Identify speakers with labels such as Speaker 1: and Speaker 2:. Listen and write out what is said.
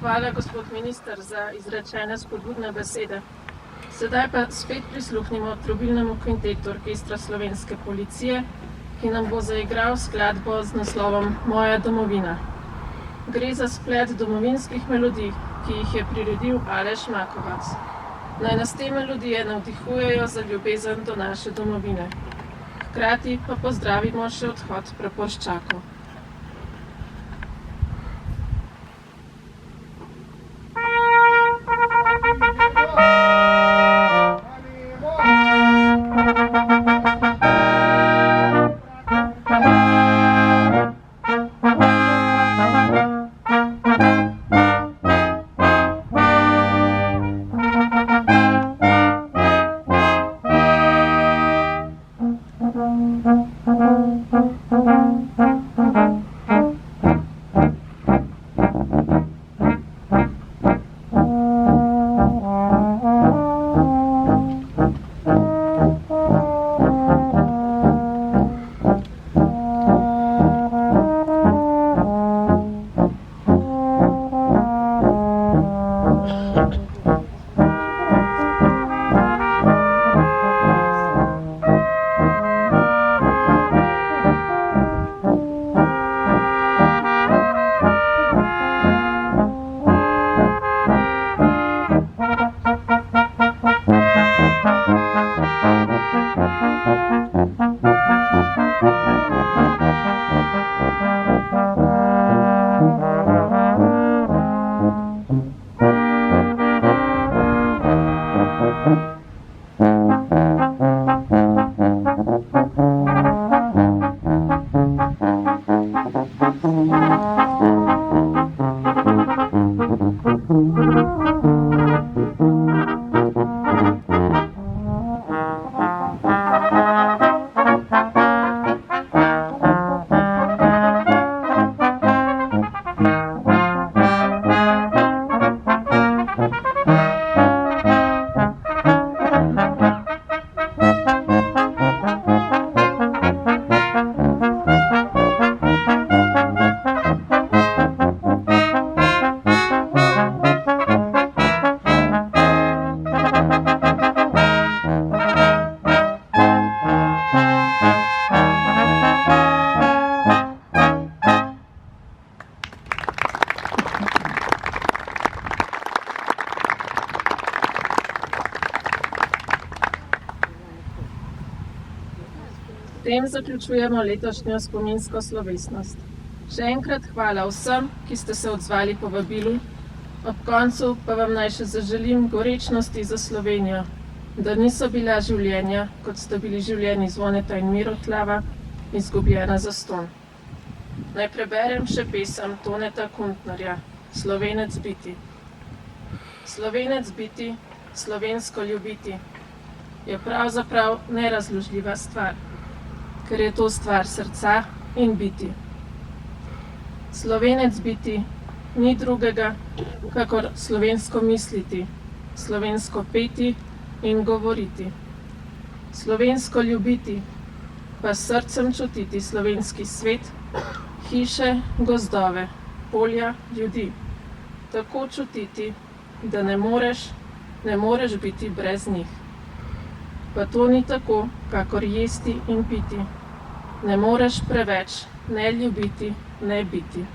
Speaker 1: Hvala, gospod minister, za izrečene spodbudne besede. Sedaj pa spet prisluhnimo trobilnemu kvintetu Orkestra Slovenske policije, ki nam bo zaigral skladbo z naslovom Moja domovina. Gre za splet domovinskih melodij, ki jih je priredil Aleš Makovac. Naj nas te melodije navdihujejo za ljubezen do naše domovine. Hkrati pa pozdravimo še odhod praporščakov. S tem zaključujemo letošnjo spominsko slovesnost. Še enkrat hvala vsem, ki ste se odzvali povabilu. Ob koncu pa vam naj še zaželim gorečnosti za Slovenijo, da niso bila življenja, kot sta bili življenji Zvoneta in Miroslava, izgubljena zastonj. Naj preberem še pesem Toneta Kuntnerja, Slovenec biti. Slovenec biti, slovensko ljubiti, je pravzaprav nerazložljiva stvar, ker je to stvar srca in biti. Slovenec biti ni drugega, kakor slovensko misliti, slovensko peti in govoriti. Slovensko ljubiti, pa s srcem čutiti slovenski svet, hiše, gozdove, polja, ljudi. Tako čutiti, da ne moreš biti brez njih. Pa to ni tako, kakor jesti in piti. Ne moreš preveč ne ljubiti, ne biti.